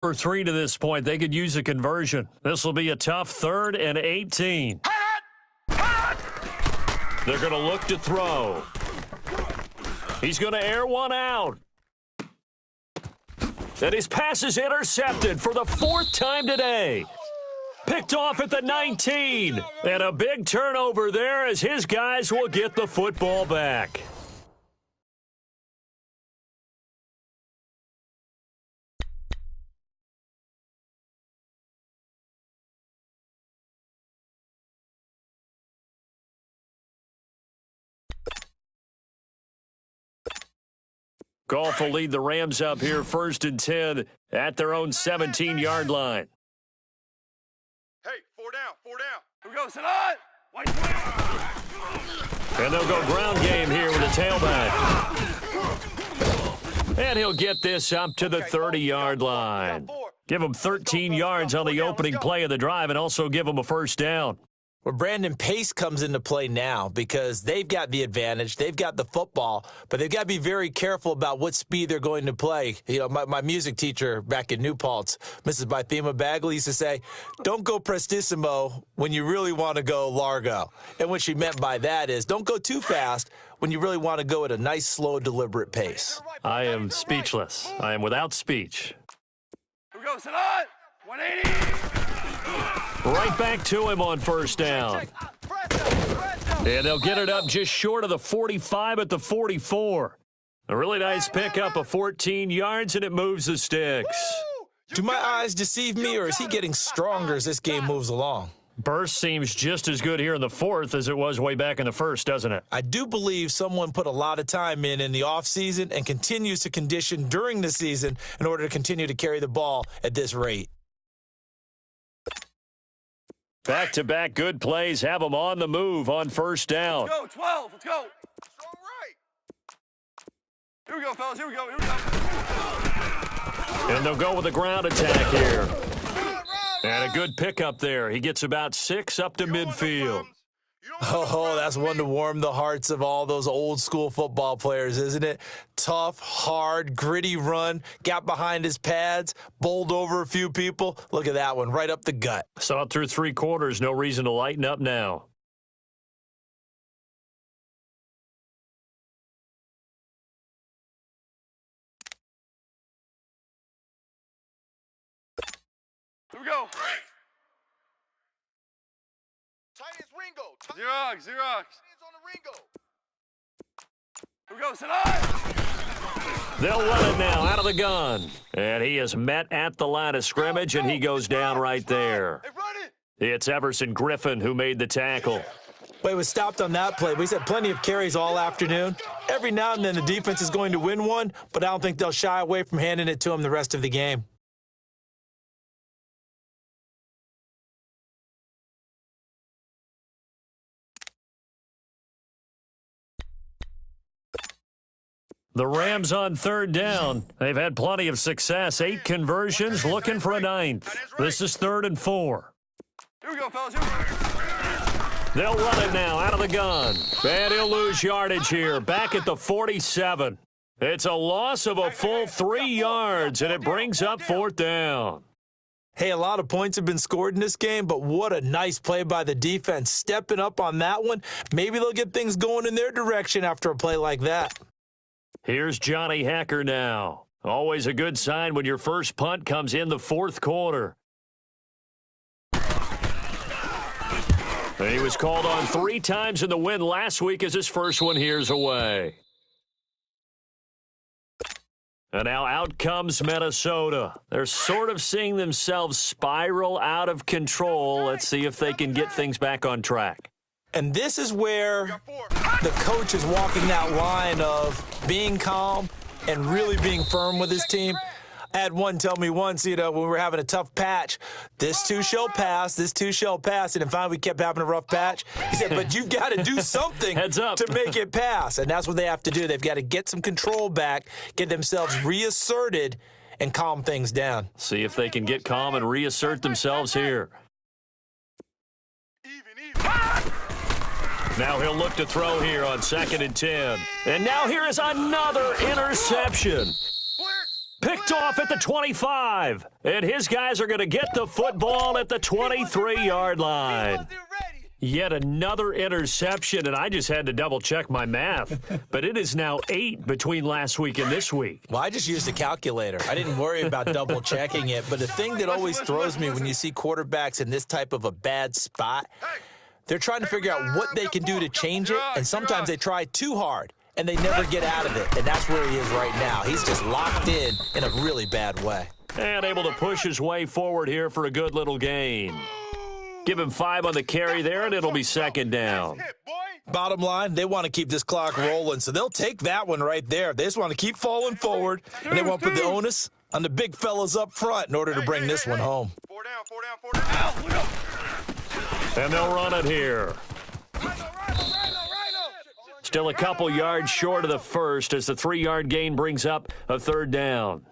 For 3 to this point, they could use a conversion. This will be a tough 3rd and 18. They're going to look to throw. He's going to air one out. And his pass is intercepted for the 4th time today. Picked off at the 19. And a big turnover there as his guys will get the football back. Goff will lead the Rams up here 1st and 10 at their own 17-yard line. Hey, 4 down. Here we go, sit on. And they'll go ground game here with a tailback. And he'll get this up to the 30-yard line. Give him 13 yards on the opening play of the drive and also give him a 1st down. Well, Brandon, pace comes into play now because they've got the advantage. They've got the football, but they've got to be very careful about what speed they're going to play. You know, my music teacher back in New Paltz, Mrs. Bythema Bagley, used to say, don't go prestissimo when you really want to go largo. And what she meant by that is don't go too fast when you really want to go at a nice, slow, deliberate pace. I am speechless. I am without speech. Here we go, sit on. 180. Right back to him on 1st down. And they'll get it up just short of the 45 at the 44. A really nice pickup of 14 yards, and it moves the sticks. Do my eyes deceive me, or is he getting stronger as this game moves along? Burst seems just as good here in the 4th as it was way back in the 1st, doesn't it? I do believe someone put a lot of time in the offseason and continues to condition during the season in order to continue to carry the ball at this rate. Back-to-back good plays have them on the move on 1st down. Let's go, 12. Let's go. Strong right. Here we go, fellas. Here we go. And they'll go with a ground attack here. And a good pickup there. He gets about 6 up to midfield. Oh, that's one to warm the hearts of all those old-school football players, isn't it? Tough, hard, gritty run, got behind his pads, bowled over a few people. Look at that one, right up the gut. Saw it through 3 quarters. No reason to lighten up now. Here we go. Tight as Ringo. Xerox. Hands on the Ringo. Here we go, sit on. They'll run it now out of the gun. And he is met at the line of scrimmage, and he goes down right there. Hey, run it. It's Everson Griffin who made the tackle. But he was stopped on that play. He's had plenty of carries all afternoon. Every now and then the defense is going to win one, but I don't think they'll shy away from handing it to him the rest of the game. The Rams on 3rd down. They've had plenty of success. 8 conversions, looking for a 9th. This is 3rd and 4. Here we go, fellas. Here we go. They'll run it now out of the gun. And he'll lose yardage here. Back at the 47. It's a loss of a full 3 yards, and it brings up 4th down. Hey, a lot of points have been scored in this game, but what a nice play by the defense. Stepping up on that one. Maybe they'll get things going in their direction after a play like that. Here's Johnny Hacker now. Always a good sign when your first punt comes in the 4th quarter. He was called on 3 times in the win last week as his first one here's away. And now out comes Minnesota. They're sort of seeing themselves spiral out of control. Let's see if they can get things back on track. And this is where the coach is walking that line of being calm and really being firm with his team. I had one tell me once, when we were having a tough patch, this too shall pass, this too shall pass. And finally we kept having a rough patch. He said, but you've got to do something Heads up. to make it pass. And that's what they have to do. They've got to get some control back, get themselves reasserted, and calm things down. See if they can get calm and reassert themselves here. Now he'll look to throw here on 2nd and 10. And now here is another interception. Picked off at the 25. And his guys are going to get the football at the 23-yard line. Yet another interception, and I just had to double-check my math. But it is now 8 between last week and this week. Well, I just used a calculator. I didn't worry about double-checking it. But the thing that always throws me when you see quarterbacks in this type of a bad spot, they're trying to figure out what they can do to change it, and sometimes they try too hard, and they never get out of it. And that's where he is right now. He's just locked in a really bad way. And able to push his way forward here for a good little gain. Give him 5 on the carry there, and it'll be second down. Bottom line, they want to keep this clock rolling, so they'll take that one right there. They just want to keep falling forward, and they want to put the onus on the big fellas up front in order to bring this one home. 4 down. And they'll run it here. Still a couple yards short of the first as the 3-yard gain brings up a third down.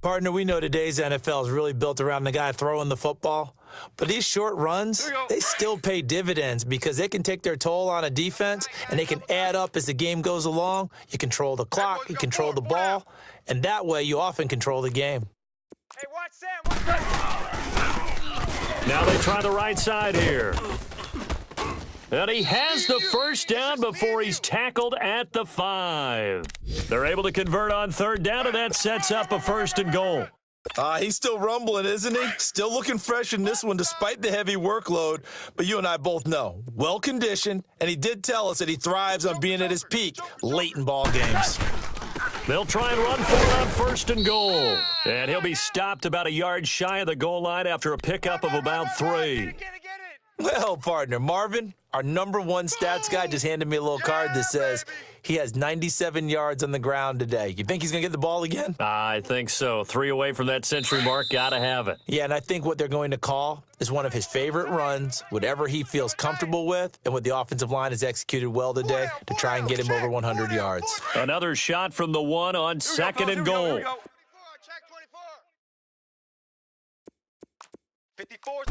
Partner, we know today's NFL is really built around the guy throwing the football. But these short runs, they still pay dividends because they can take their toll on a defense, and they can add up as the game goes along. You control the clock, you control the ball, and that way you often control the game. Hey, watch Sam. Now they try the right side here. And he has the first down before he's tackled at the 5. They're able to convert on third down, and that sets up a 1st and goal. He's still rumbling, isn't he? Still looking fresh in this one despite the heavy workload. But you and I both know, well-conditioned, and he did tell us that he thrives on being at his peak late in ball games. They'll try and run for it on 1st and goal. And he'll be stopped about a yard shy of the goal line after a pickup of about 3. Well, partner, Marvin, our number 1 stats guy, just handed me a little card that says he has 97 yards on the ground today. You think he's going to get the ball again? I think so. 3 away from that century mark. Got to have it. Yeah, and I think what they're going to call is one of his favorite runs, whatever he feels comfortable with, and what the offensive line has executed well today to try and get him over 100 yards. Another shot from the 1 on 2nd and goal. 54.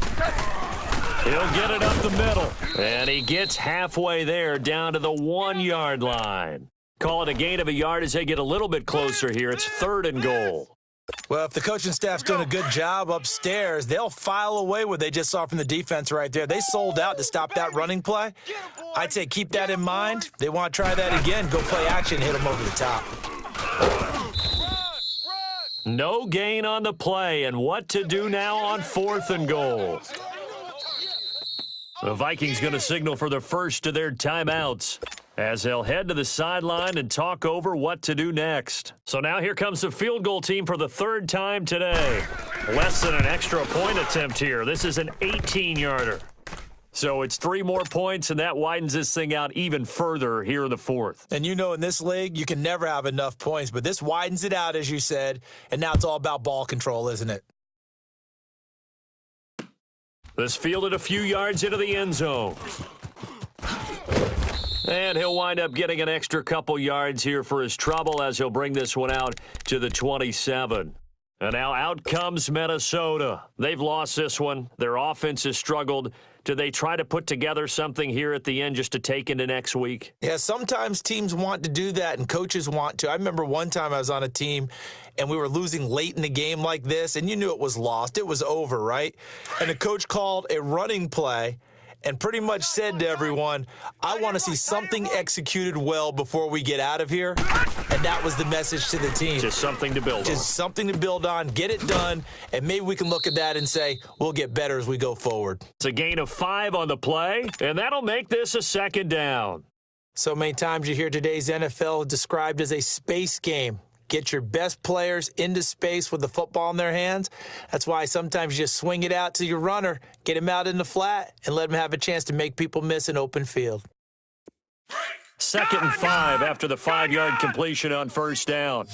He'll get it up the middle. And he gets halfway there down to the 1-yard line. Call it a gain of a yard as they get a little bit closer here. It's 3rd and goal. Well, if the coaching staff's doing a good job upstairs, they'll file away what they just saw from the defense right there. They sold out to stop that running play. I'd say keep that in mind. They want to try that again. Go play action, hit them over the top. No gain on the play, and what to do now on 4th and goal. The Vikings going to signal for the first of their timeouts as they'll head to the sideline and talk over what to do next. So now here comes the field goal team for the 3rd time today. Less than an extra point attempt here. This is an 18-yarder. So it's 3 more points, and that widens this thing out even further here in the 4th. And you know, in this league, you can never have enough points, but this widens it out, as you said, and now it's all about ball control, isn't it? This fielded a few yards into the end zone. And he'll wind up getting an extra couple yards here for his trouble as he'll bring this one out to the 27. And now out comes Minnesota. They've lost this one. Their offense has struggled. Do they try to put together something here at the end just to take into next week? Yeah, sometimes teams want to do that and coaches want to. I remember one time I was on a team and we were losing late in the game like this, and you knew it was lost. It was over, right? And the coach called a running play and pretty much said to everyone, I want to see something executed well before we get out of here. And that was the message to the team. Just something to build on. Just something to build on, get it done, and maybe we can look at that and say, we'll get better as we go forward. It's a gain of 5 on the play, and that'll make this a 2nd down. So many times you hear today's NFL described as a space game. Get your best players into space with the football in their hands. That's why sometimes you just swing it out to your runner, get him out in the flat, and let him have a chance to make people miss an open field. 2nd and 5 after the 5-yard completion on 1st down.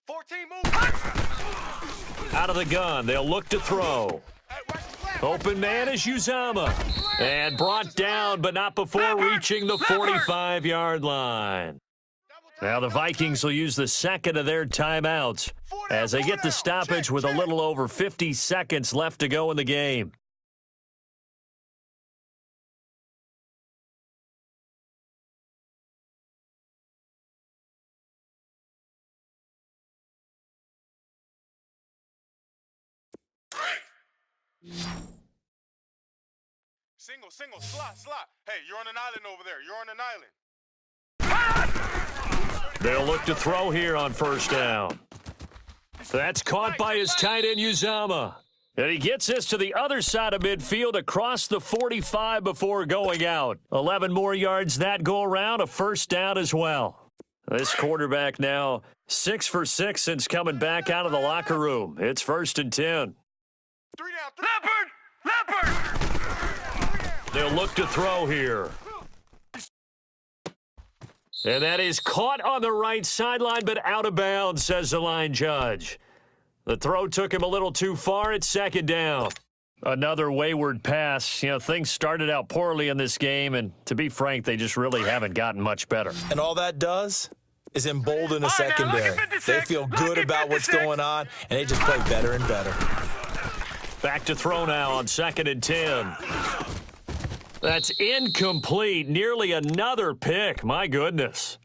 14 move. Out of the gun, they'll look to throw. Open man is Uzama. And brought down, but not before reaching the 45-yard line. Now the Vikings will use the 2nd of their timeouts as they get the stoppage with a little over 50 seconds left to go in the game. Single, slot. Hey, you're on an island over there. You're on an island. They'll look to throw here on first down. That's caught by his tight end, Uzama. And he gets this to the other side of midfield across the 45 before going out. 11 more yards that go around, a first down as well. This quarterback now 6 for 6 since coming back out of the locker room. It's 1st and 10. 3 down. Leopard! They'll look to throw here. And that is caught on the right sideline, but out of bounds, says the line judge. The throw took him a little too far. It's 2nd down. Another wayward pass. You know, things started out poorly in this game, and to be frank, they just really haven't gotten much better. And all that does is embolden the secondary. They feel good about what's going on, and they just play better and better. Back to throw now on 2nd and 10. That's incomplete. Nearly another pick. My goodness.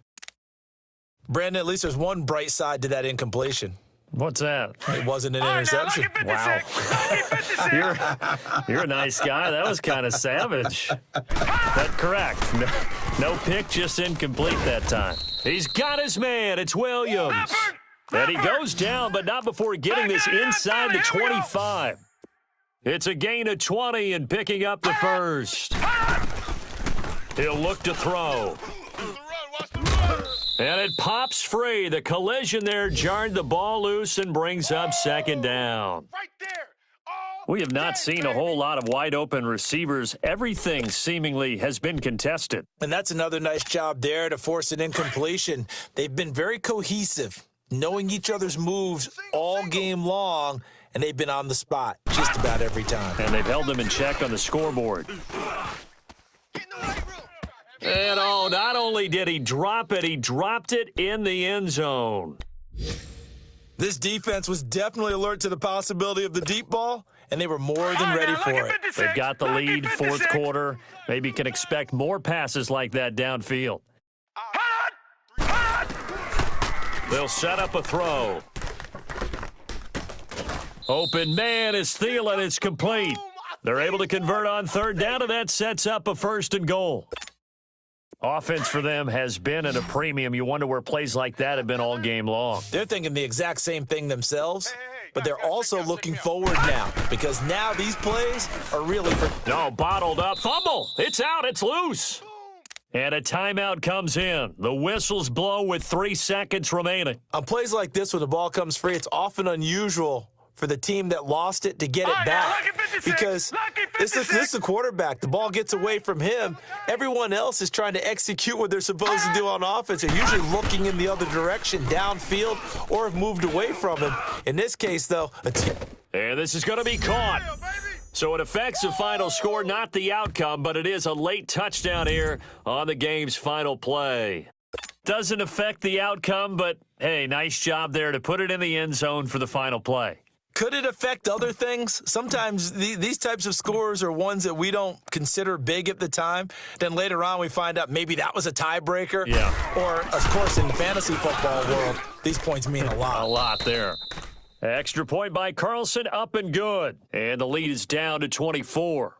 Brandon, at least there's one bright side to that incompletion. What's that? It wasn't an interception. Wow. You're a nice guy. That was kind of savage. That's correct. No pick, just incomplete that time. He's got his man. It's Williams. And he goes down, but not before getting this inside the 25. It's a gain of 20 and picking up the first. He'll look to throw. And it pops free. The collision there jarred the ball loose and brings up 2nd down. Right there. We have not seen a whole lot of wide-open receivers. Everything seemingly has been contested. And that's another nice job there to force an incompletion. They've been very cohesive, knowing each other's moves all game long, and they've been on the spot just about every time. And they've held them in check on the scoreboard. And oh, not only did he drop it, he dropped it in the end zone. This defense was definitely alert to the possibility of the deep ball, and they were more than ready for it. They've got the lead, 4th quarter. Maybe can expect more passes like that downfield. They'll set up a throw. Open man is Thielen. It's complete. They're able to convert on 3rd down, and that sets up a 1st and goal. Offense for them has been at a premium. You wonder where plays like that have been all game long. They're thinking the exact same thing themselves, but they're also looking forward now because now these plays are really for... No, bottled up. Fumble. It's out. It's loose. And a timeout comes in. The whistles blow with 3 seconds remaining. On plays like this where the ball comes free, it's often unusual for the team that lost it to get it back. Because this is the quarterback. The ball gets away from him. Everyone else is trying to execute what they're supposed to do on offense. They're usually looking in the other direction, downfield, or have moved away from him. In this case, though, and this is going to be caught. So it affects the final score, not the outcome, but it is a late touchdown here on the game's final play. Doesn't affect the outcome, but, hey, nice job there to put it in the end zone for the final play. Could it affect other things? Sometimes these types of scores are ones that we don't consider big at the time. Then later on we find out maybe that was a tiebreaker. Yeah. Or, of course, in fantasy football world, these points mean a lot. A lot there. Extra point by Carlson, up and good. And the lead is down to 24.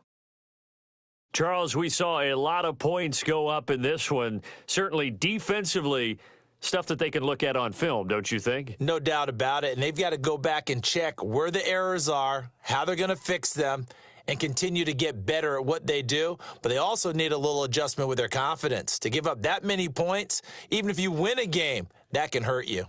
Charles, we saw a lot of points go up in this one. Certainly defensively, stuff that they can look at on film, don't you think? No doubt about it. And they've got to go back and check where the errors are, how they're going to fix them, and continue to get better at what they do. But they also need a little adjustment with their confidence. To give up that many points, even if you win a game, that can hurt you.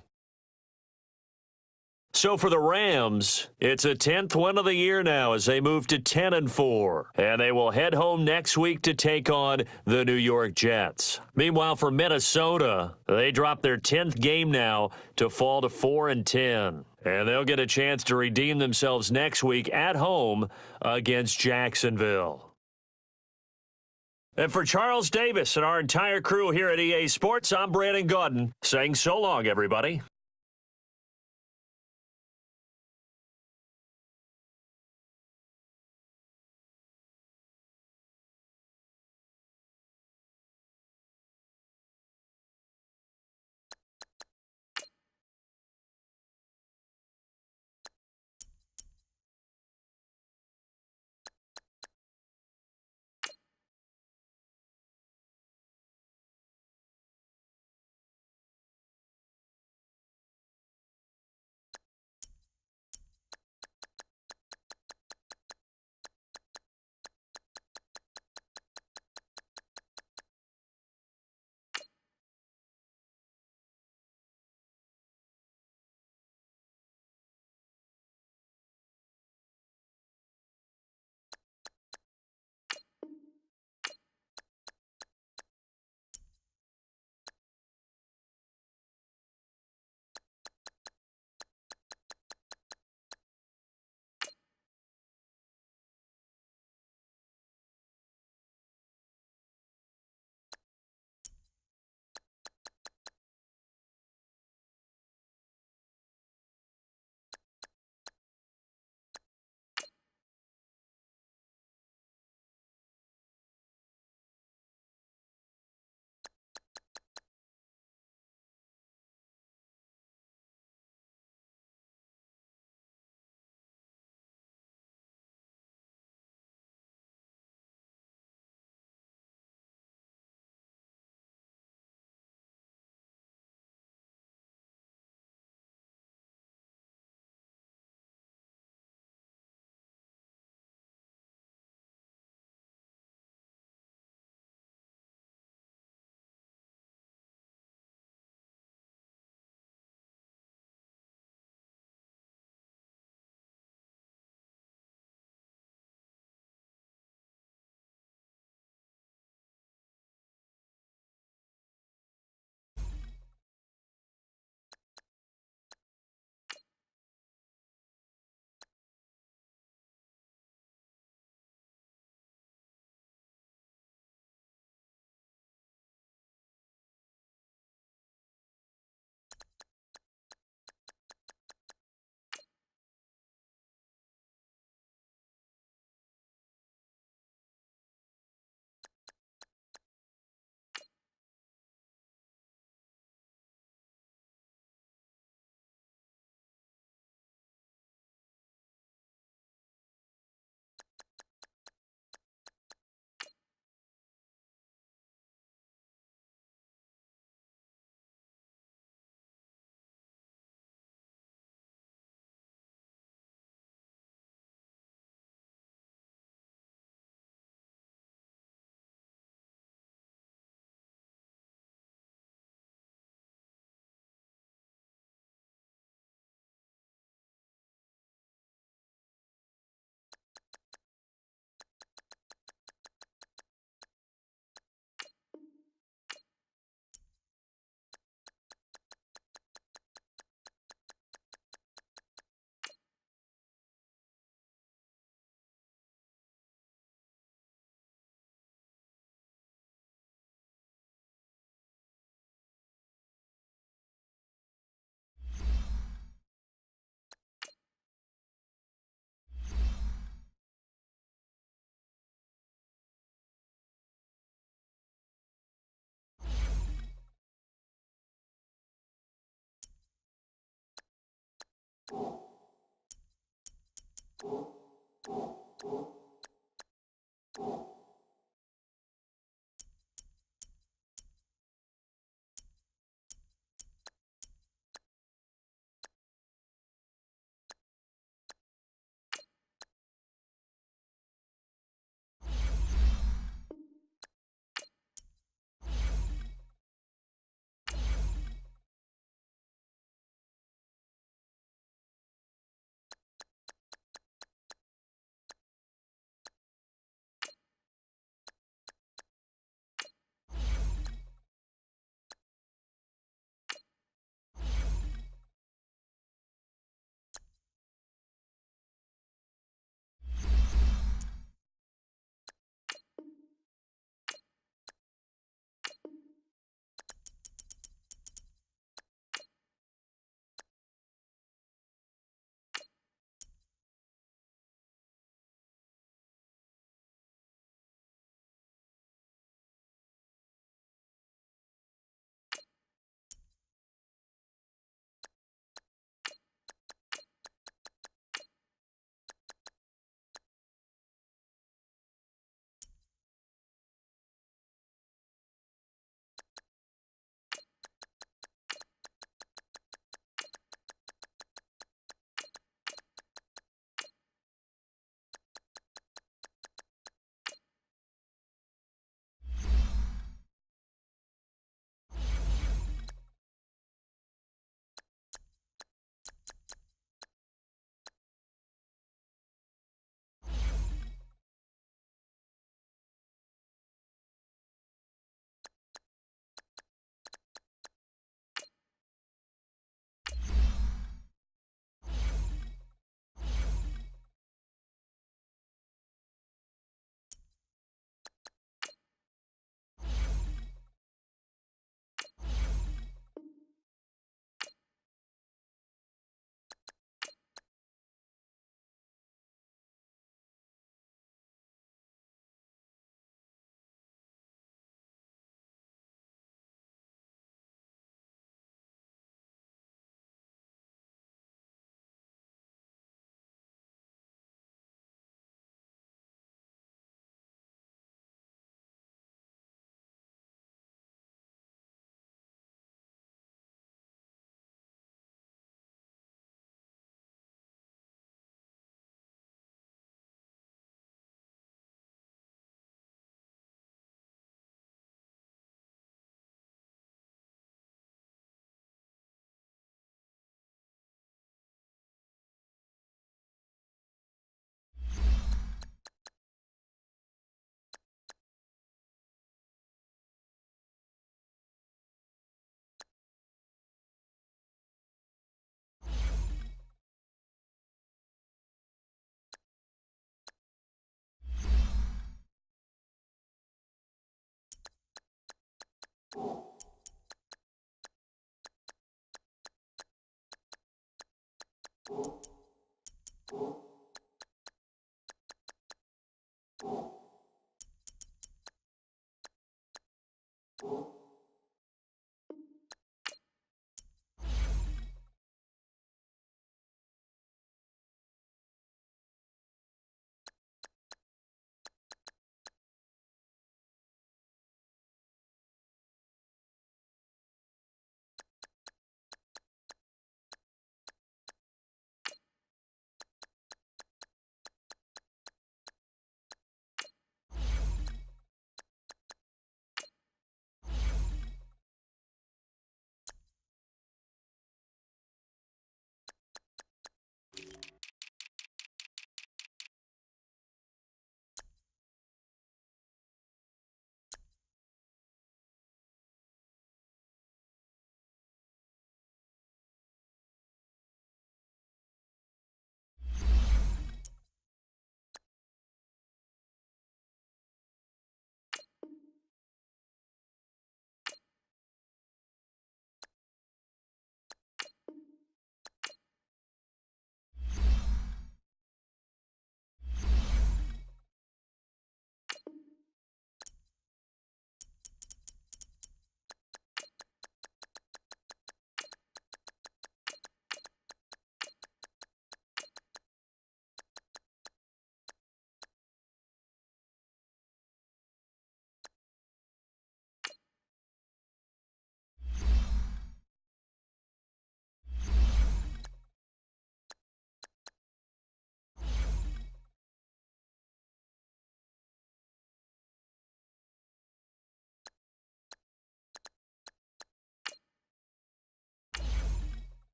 So for the Rams, it's a 10th win of the year now as they move to 10-4. And they will head home next week to take on the New York Jets. Meanwhile, for Minnesota, they drop their 10th game now to fall to 4-10. And they'll get a chance to redeem themselves next week at home against Jacksonville. And for Charles Davis and our entire crew here at EA Sports, I'm Brandon Gaudin saying so long, everybody.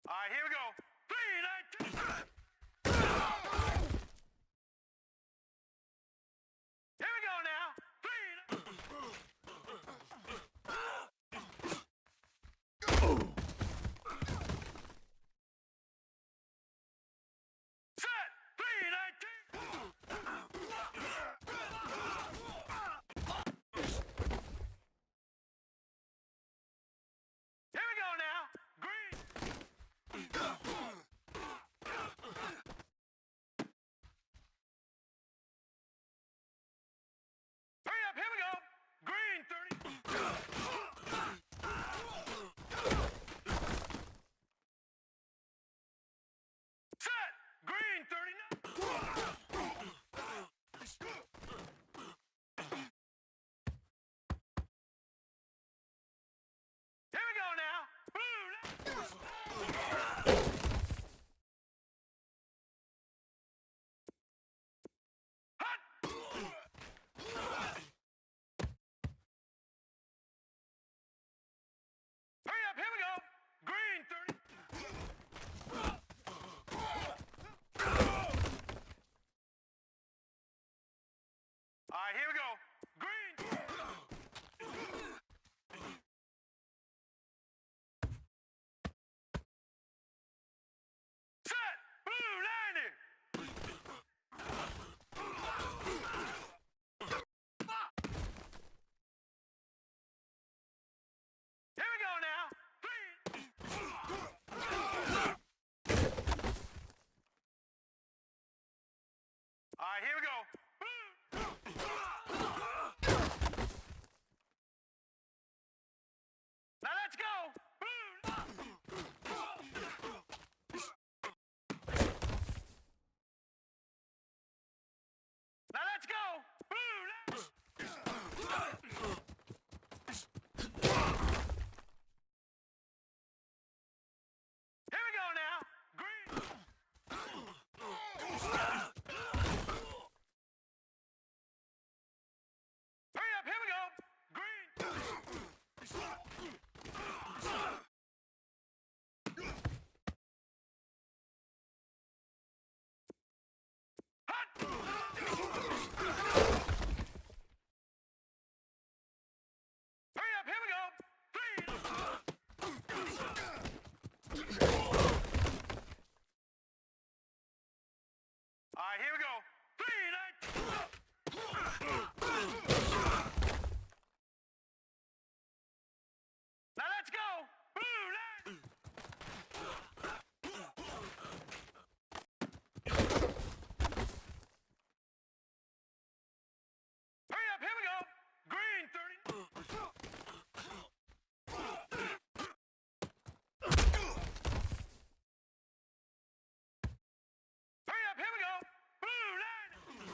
All right, here we go. 3, 19. Here we go now. 3. Set. 3, 19. Here we go now. Green. Hurry up. Here we go. Green 30. Set. Green 39. Here we go now. Blue. Hot. Hurry up, here we go. Green 30. All right, here we go. Green. Set. Blue 90. Here we go now. 3. All right, here we go. Blue. Now let's go. Blue. Now let's go. Blue. Here we go now. Green. Hurry up, here we go. Green. Hot. Hurry up, here we go. 3. All right, here we go. 3, 19. Now let's go. Blue. Hurry up, here we go. Green 30. Hurry up, here we go. Blue 90.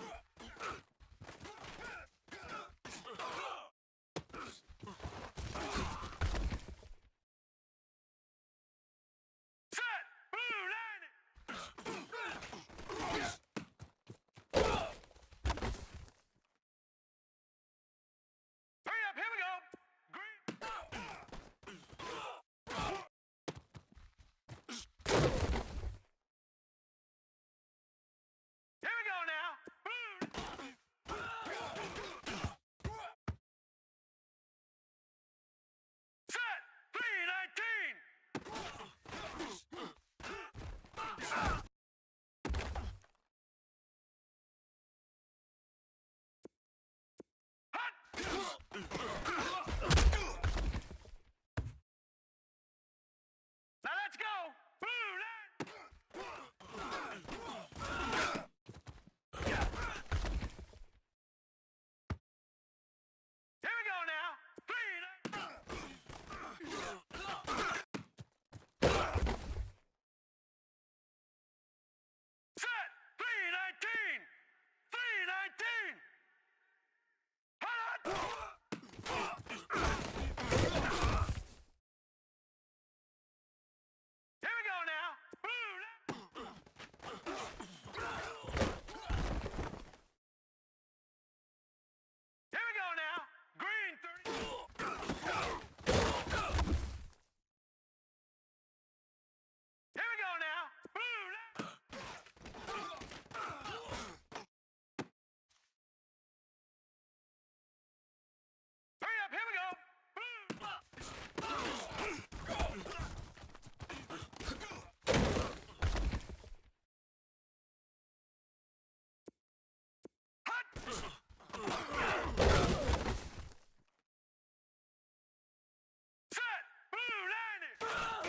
Set! Blue landing!